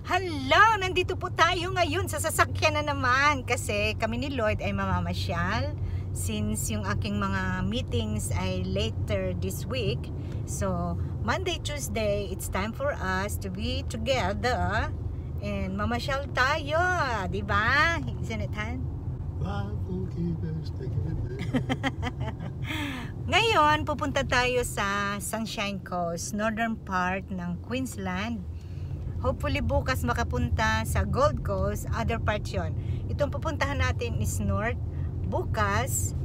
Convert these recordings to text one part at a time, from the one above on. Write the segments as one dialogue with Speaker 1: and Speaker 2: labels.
Speaker 1: Hello! Nandito po tayo ngayon sa sasakyan na naman kasi kami ni Lloyd ay mamamasyal since yung aking mga meetings ay later this week. So, Monday, Tuesday, it's time for us to be together and mamasyal tayo, di ba? Isn't it, Han? Ngayon, pupunta tayo sa Sunshine Coast, northern part ng Queensland. Hopefully bukas makapunta sa Gold Coast, other part yun. Itong pupuntahan natin is north. Bukas,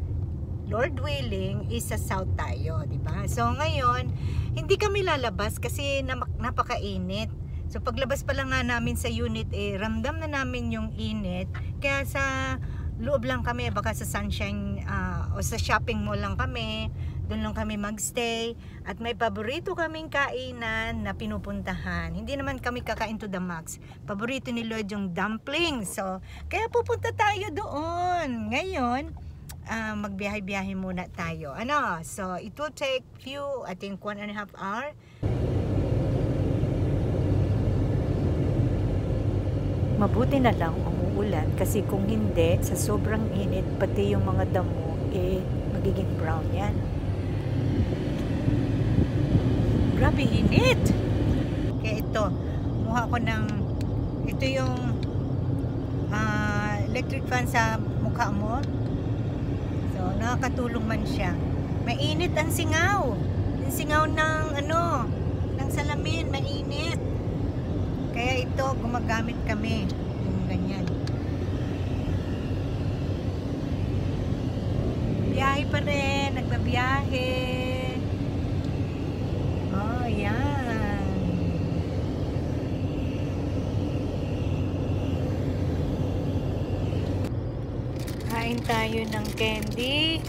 Speaker 1: Lord willing, is sa south tayo, di ba? So ngayon, hindi kami lalabas kasi napakainit. So paglabas pa lang nga namin sa unit, ramdam na namin yung init. Kaya sa loob lang kami, baka sa Sunshine o sa shopping mall lang kami. Doon lang kami magstay at may paborito kaming kainan na pinupuntahan. Hindi naman kami kakain to the max. Paborito ni Lloyd yung dumpling. So, kaya pupunta tayo doon. Ngayon, magbiyahe-biyahe muna tayo. So, it will take I think 1.5 hours. Mabuti na lang umuulan kasi kung hindi, sa sobrang init, pati yung mga damo, magiging brown yan. Grabe init. Kaya ito, kumuha ko ng ito yung electric fan sa mukha mo. So, nakakatulong man siya. Mainit ang singaw. Yung singaw ng ng salamin, mainit. Kaya ito, gumagamit kami. Yung ganyan. Biyahe pa rin, nagbabiyahe. Oh, yan. Kain tayo ng candy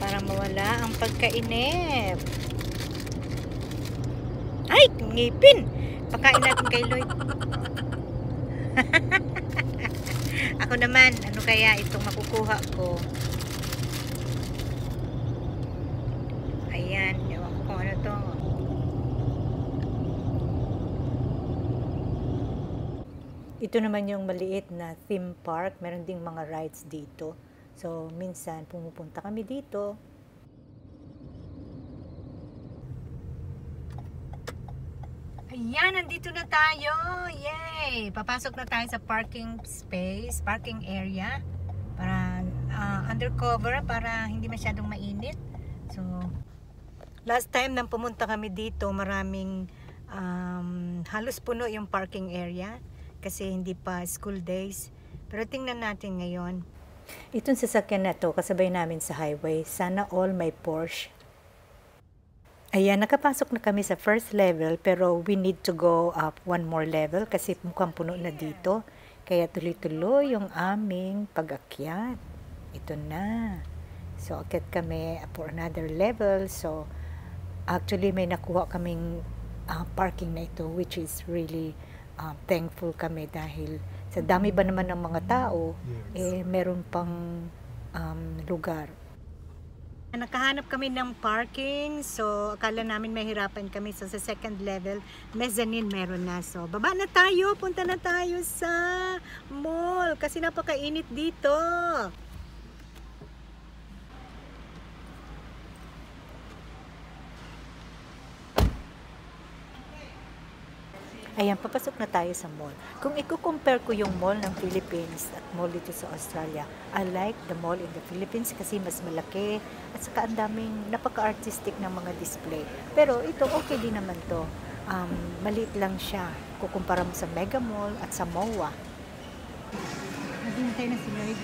Speaker 1: para mawala ang pagkainip. Ay, ngipin! Pakain natin kay Lloyd. Ako naman, ano kaya itong makukuha ko? Ayan, ewan ko kung ano to. Ito naman yung maliit na theme park. Meron ding mga rides dito. So, minsan pumupunta kami dito. Ayan, nandito na tayo. Yay! Papasok na tayo sa parking space, parking area. Para undercover, para hindi masyadong mainit. So, last time nang pumunta kami dito, maraming halos puno yung parking area. Kasi hindi pa school days. Pero tingnan natin ngayon. Itong sasakyan na to, kasabay namin sa highway. Sana all may Porsche. Ayan, nakapasok na kami sa first level. Pero we need to go up one more level. Kasi mukhang puno na dito. Kaya tuloy-tuloy yung aming pag-akyat. Ito na. So, akyat kami for another level. So, actually may nakuha kaming parking na ito. Which is really thankful kami dahil sa dami ba naman ng mga tao, meron pang lugar. Nakahanap kami ng parking, so akala namin mahirapan kami. So sa second level, mezzanine meron na. So baba na tayo, punta na tayo sa mall kasi napakainit dito. Ayan, papasok na tayo sa mall. Kung i-compare ko yung mall ng Philippines at mall dito sa Australia, I like the mall in the Philippines kasi mas malaki at saka ang daming napaka-artistic ng mga display. Pero ito, okay din naman to. Maliit lang siya kukumpara mo sa Mega Mall at sa MOA. Naghihintay na si Lloyd.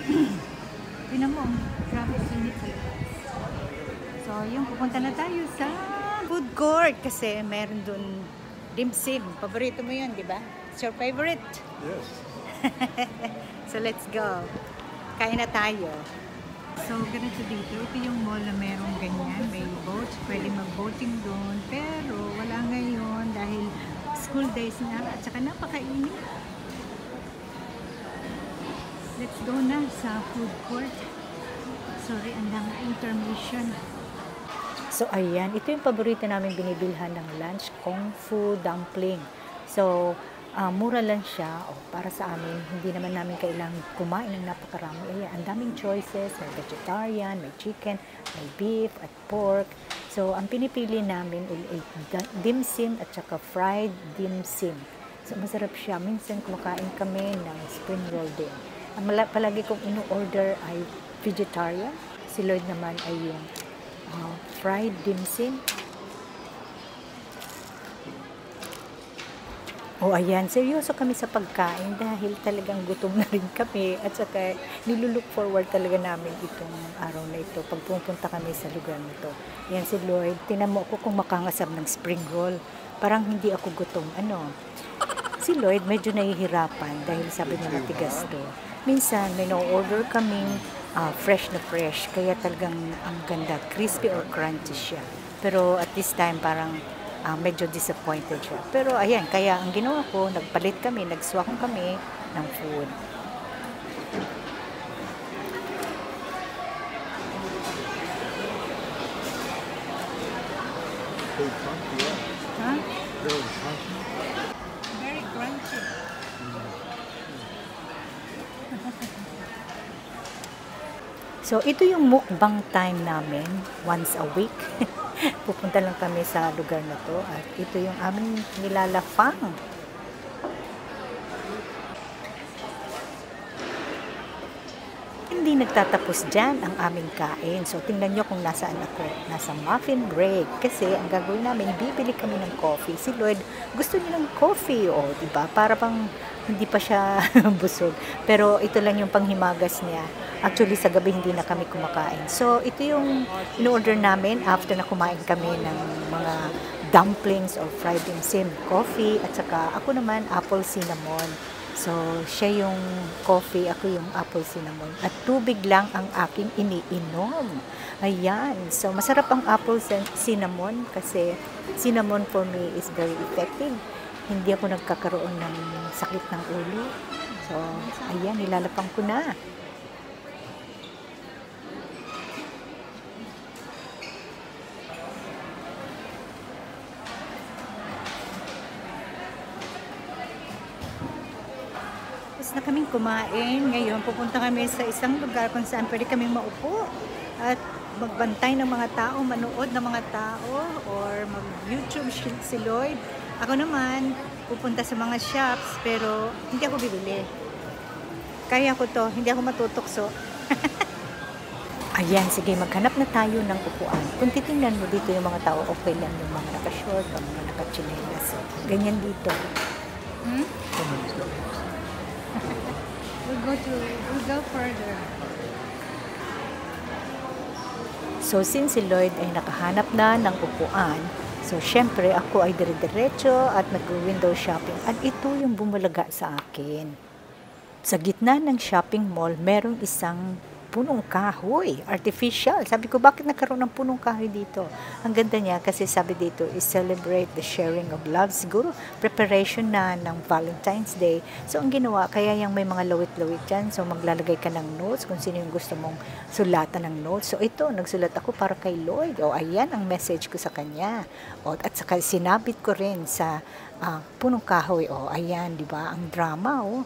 Speaker 1: Tingnan mo, grabe init sa labas. So, yung pupunta na tayo sa food court kasi meron dun dim sim. Paborito mo yun, di ba? It's your favorite?
Speaker 2: Yes.
Speaker 1: So, let's go. Kain na tayo. So, ganito dito. Ito yung mall na merong ganyan. May boats. Pwede mag-boating doon. Pero, wala ngayon dahil school days na at saka napakainit. Let's go na sa food court. Sorry, andang intermission. So, ayan. Ito yung paborito namin binibilhan ng lunch. Kung Fu dumpling. So,
Speaker 2: mura lang siya. Para sa amin, hindi naman namin kailangang kumain ng napakarami. Ayan, ang daming choices. May vegetarian, may chicken, may beef at pork. So, ang pinipili namin ay dim sum at saka fried dim sum. So, masarap siya. Minsan kumakain kami ng spring roll din. Ang palagi kong ino-order ay vegetarian. Si Lloyd naman ay yung fried dim sum. Ayan, seryoso kami sa pagkain dahil talagang gutom na rin kami at saka nilulook forward talaga namin itong araw na ito pag pumunta kami sa lugar na ito. Ayan si Lloyd, tinan mo ako kung makangasab ng spring roll. Parang hindi ako gutom. Si Lloyd medyo nahihirapan dahil sabi niya matigas to. Minsan may no-order kaming fresh na fresh, kaya talagang ang ganda, crispy or crunchy siya. Pero at this time parang medyo disappointed siya. Pero ayan, kaya ang ginawa ko, nagpalit kami, nagswak kami ng food. Huh?
Speaker 1: Very crunchy.
Speaker 2: So, ito yung mukbang time namin once a week. Pupunta lang kami sa lugar na to at ito yung aming nilalafang. Hindi nagtatapos dyan ang aming kain. So, tingnan nyo kung nasaan ako. Nasa muffin break. Kasi, ang gagawin namin, bibili kami ng coffee. Si Lloyd, gusto niya ng coffee. Diba? Para pang hindi pa siya busog. Pero, ito lang yung panghimagas niya. Actually, sa gabi hindi na kami kumakain. So, ito yung in-order namin after na kumain kami ng mga dumplings or fried dim sum, coffee, at saka ako naman, apple cinnamon. So, siya yung coffee, ako yung apple cinnamon. At tubig lang ang aking iniinom. Ayan. So, masarap ang apple cinnamon kasi cinnamon for me is very effective. Hindi ako nagkakaroon ng sakit ng ulo. So, ayan, nilalapang ko na. Na kaming kumain. Ngayon, pupunta kami sa isang lugar kung saan pwede kaming maupo at magbantay ng mga tao, manood ng mga tao, or mag-YouTube si Lloyd. Ako naman, pupunta sa mga shops, pero hindi ako bibili. Kaya ko to, hindi ako matutokso. Ayan, sige, maghanap na tayo ng upuan. Kung titingnan mo dito yung mga tao, okay lang yung mga naka-short o mga naka-chinelas. Ganyan dito.
Speaker 1: We'll go further.
Speaker 2: So, since si Lloyd ay nakahanap na ng upuan, so, syempre, ako ay dire-diretso at nag-window shopping. At ito yung bumulaga sa akin. Sa gitna ng shopping mall, merong isang punong kahoy, artificial. Sabi ko, bakit nagkaroon ng punong kahoy dito? Ang ganda niya kasi sabi dito is celebrate the sharing of love. Siguro, preparation na ng Valentine's Day. So, ang ginawa, kaya yung may mga lawit-lawit dyan. So, maglalagay ka ng notes kung sino yung gusto mong sulatan ng notes. So, ito, nagsulat ako para kay Lloyd. Ayan ang message ko sa kanya. At saka sinabit ko rin sa punong kahoy. Ayan, di ba? Ang drama,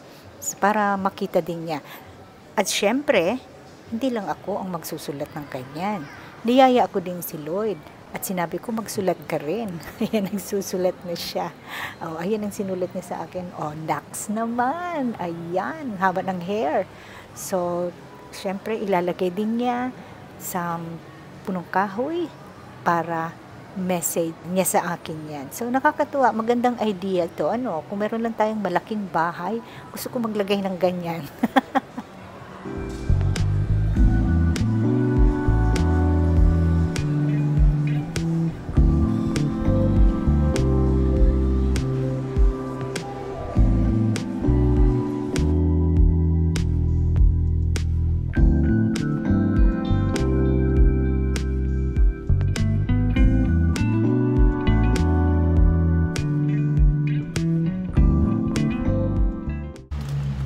Speaker 2: para makita din niya. At syempre, hindi lang ako ang magsusulat ng kanyan. Niyaya ako din si Lloyd. At sinabi ko, magsulat ka rin. Ayan, nagsusulat na siya. Ayan ang sinulat niya sa akin. Nax naman. Ayan, haba ng hair. So, syempre, ilalagay din niya sa punong kahoy para message niya sa akin yan. So, nakakatuwa. Magandang idea to. Kung meron lang tayong malaking bahay, gusto ko maglagay ng ganyan.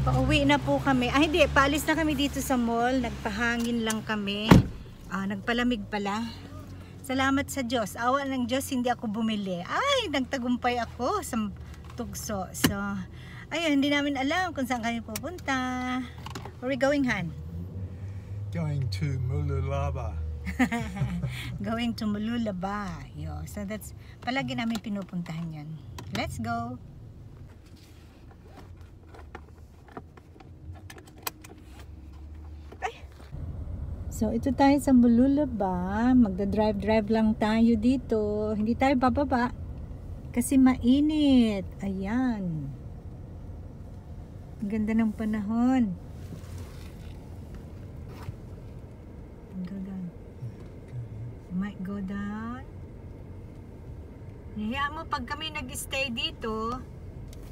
Speaker 2: Pauwi na po kami. Hindi, paalis na kami dito sa mall. Nagpahangin lang kami. Nagpalamig pala. Salamat sa Diyos. Awa ng Diyos, hindi ako bumili. Ay, nagtagumpay ako sa
Speaker 1: Tugso. So, ayun, hindi namin alam kung saan kami pupunta. Where are we going, Han?
Speaker 3: Going to Mululaba.
Speaker 1: Going to Mululaba. Yo. So, that's, palagi namin pinupuntahan yun. Let's go! So, ito tayo sa Mululaba. Magda-drive lang tayo dito. Hindi tayo bababa. Kasi mainit. Ayan. Ang ganda ng panahon. Go down. Might go down. Hiya mo, pag kami nag-stay dito,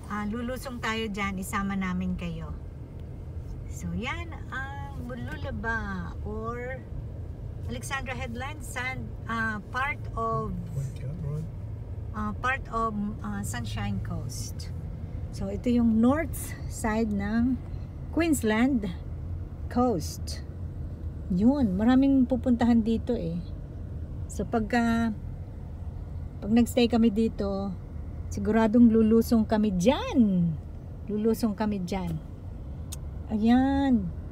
Speaker 1: lulusong tayo dyan. Isama namin kayo. So, yan ang Mululaba or Alexandra Headland, part of Sunshine Coast. So ito yung north side ng Queensland Coast. Yun, maraming pupuntahan dito eh. So pag nagstay kami dito, siguradong lulusong kami dyan. Lulusong kami dyan. Ayan.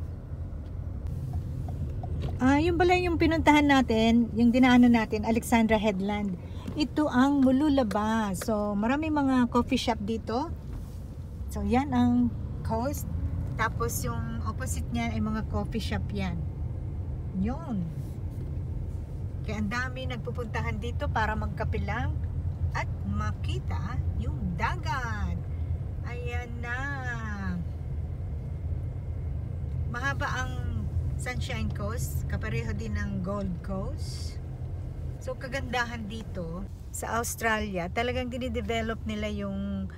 Speaker 1: Yung pala yung pinuntahan natin, yung dinaanan natin, Alexandra Headland. Ito ang Mululaba. So, maraming mga coffee shop dito. So, yan ang coast. Tapos, yung opposite niyan ay mga coffee shop yan. Yun. Kaya ang dami nagpupuntahan dito para magkape lang at makita yung dagat. Ayan na. Mahaba ang Sunshine Coast, kapareho din ng Gold Coast. So kagandahan dito sa Australia, talagang dinidevelop nila yung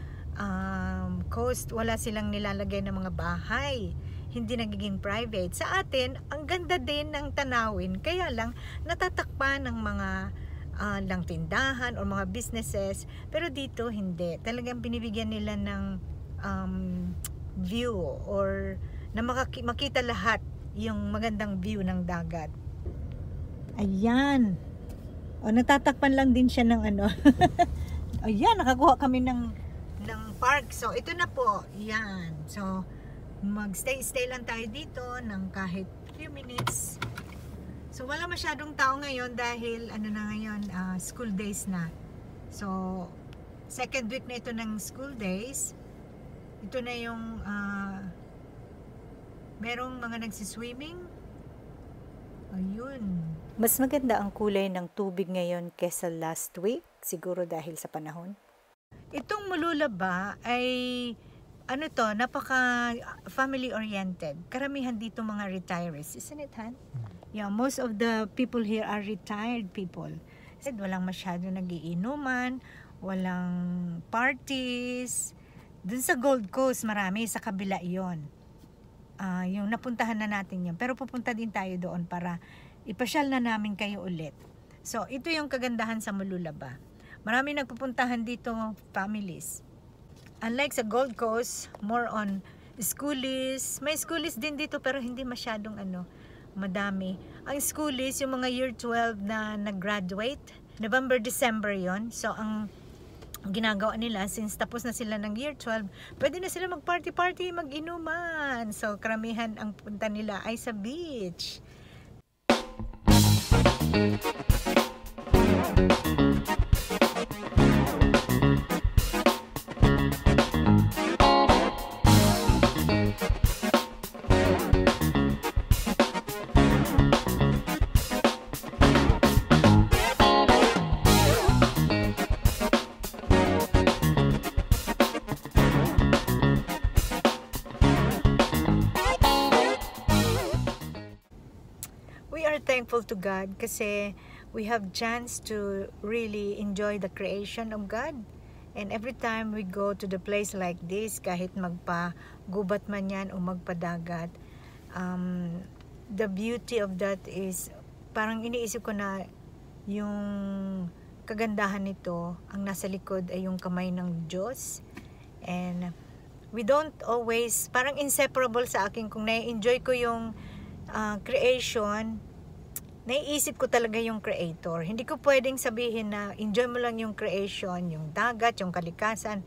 Speaker 1: coast. Wala silang nilalagay ng mga bahay, hindi nagiging private. Sa atin, ang ganda din ng tanawin, kaya lang natatakpan ng mga lang tindahan o mga businesses, pero dito hindi. Talagang binibigyan nila ng view or na makita lahat yung magandang view ng dagat. Ayan. O, natatakpan lang din siya ng ano. Ayan, nakakuha kami ng park. So, ito na po. Yan. So, magstay lang tayo dito ng kahit few minutes. So, wala masyadong tao ngayon dahil ano na ngayon, school days na. So, second week na ito ng school days. Ito na yung merong mga nagsiswimming. Ayun.
Speaker 2: Mas maganda ang kulay ng tubig ngayon kesa last week, siguro dahil sa panahon.
Speaker 1: Itong Mululaba ay ano to, napaka family oriented. Karamihan dito mga retirees, isn't it, Han? Yeah, most of the people here are retired people. Walang masyado nagiinuman, walang parties. Dun sa Gold Coast marami, sa kabila yon. Yung napuntahan na natin yun. Pero pupunta din tayo doon para ipasyal na namin kayo ulit. So, ito yung kagandahan sa Mululaba. Marami nagpupuntahan dito families. Unlike sa Gold Coast, more on schoolies. May schoolies din dito pero hindi masyadong madami. Ang schoolies, yung mga year 12 na nag-graduate, November, December yon. So, ang ginagawa nila, since tapos na sila ng year 12, pwede na sila mag-party-party, mag-inuman. So, karamihan ang punta nila ay sa beach. Thankful to God kasi we have chance to really enjoy the creation of God, and every time we go to the place like this, kahit magpa-gubat man yan o magpadagat, the beauty of that is parang iniisip ko na yung kagandahan nito, ang nasa likod ay yung kamay ng Diyos, and we don't always, parang inseparable sa akin kung na-enjoy ko yung creation. Naiisip ko talaga yung creator. Hindi ko pwedeng sabihin na enjoy mo lang yung creation, yung dagat, yung kalikasan,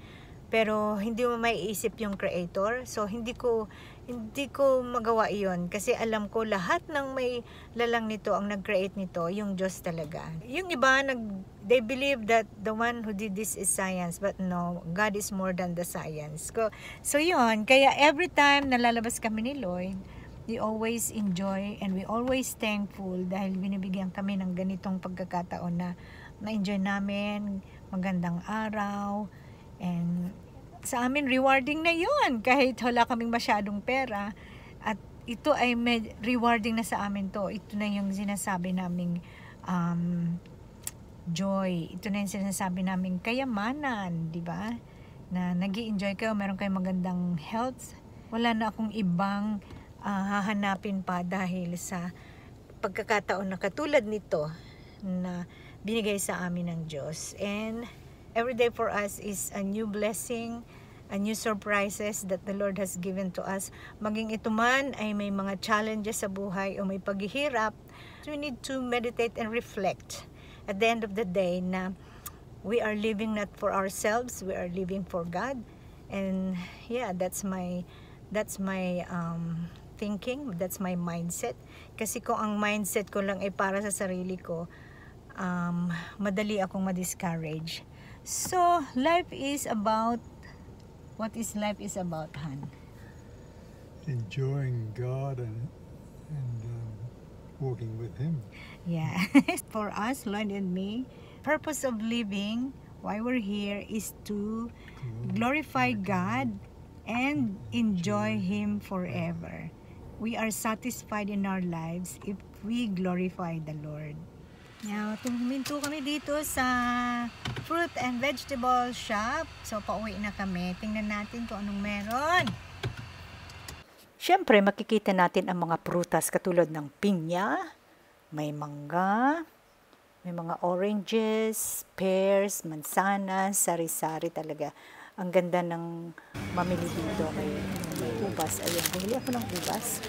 Speaker 1: pero hindi mo maiisip yung creator. So hindi ko magawa iyon kasi alam ko lahat ng may lalang nito, ang nag-create nito, yung Diyos talaga. Yung iba, they believe that the one who did this is science, but no, God is more than the science. So yun, kaya every time nalalabas kami ni Lloyd, we always enjoy and we always thankful dahil binibigyan kami ng ganitong pagkakataon na na-enjoy namin, magandang araw, and sa amin rewarding na yun kahit wala kaming masyadong pera, at ito ay rewarding na sa amin to. Ito na yung sinasabi naming joy, ito na yung sinasabi naming kayamanan, di ba? Na nag-i-enjoy kayo, meron kayong magandang health, wala na akong ibang hahanapin pa dahil sa pagkakataon na katulad nito na binigay sa amin ng Diyos. And every day for us is a new blessing, a new surprises that the Lord has given to us. Maging ito man ay may mga challenges sa buhay o may paghihirap, we need to meditate and reflect at the end of the day na we are living not for ourselves, we are living for God. And yeah, that's my thinking, that's my mindset. Kasi kung ang mindset ko lang ay para sa sarili ko, madali akong ma-discourage. So, life is about, what is life is about, Han?
Speaker 3: Enjoying God and walking with Him.
Speaker 1: Yeah. For us, Lloyd and me, purpose of living, why we're here is to glorify God and enjoy Him forever. We are satisfied in our lives if we glorify the Lord. Now, huminto kami dito sa fruit and vegetable shop. So, pauwi na kami. Tingnan natin kung anong meron.
Speaker 2: Siyempre, makikita natin ang mga prutas katulad ng pinya, may mangga, may mga oranges, pears, mansanas, sari-sari talaga. Ang ganda ng mamili dito. May ubas. Ayan, bumili ako ng ubas.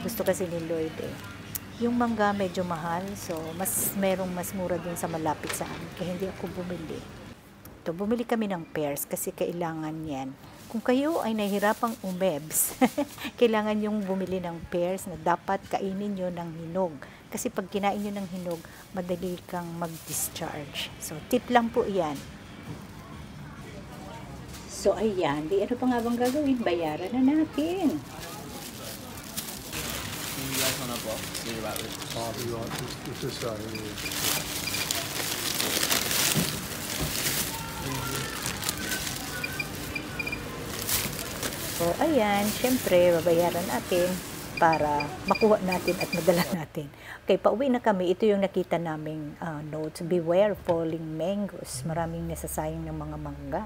Speaker 2: Gusto kasi ni Lloyd eh. Yung mangga medyo mahal, so merong mas mura dun sa malapit sa amin, kaya hindi ako bumili. Ito, bumili kami ng pears kasi kailangan yan. Kung kayo ay nahihirapang umebs, kailangan yung bumili ng pears na dapat kainin nyo ng hinog. Kasi pag kinain nyo ng hinog, madali kang mag-discharge. So, tip lang po yan. So, ayan. Di ano pa nga bang gagawin? Bayaran na natin.
Speaker 4: You guys want to book? See about it.
Speaker 3: I'll be right with this side here.
Speaker 2: So, ayan. Siyempre, babayaran natin para makuha natin at madala natin. Okay, pauwi na kami. Ito yung nakita naming notes. Beware falling mangoes. Maraming nasasayang ng mga mangga.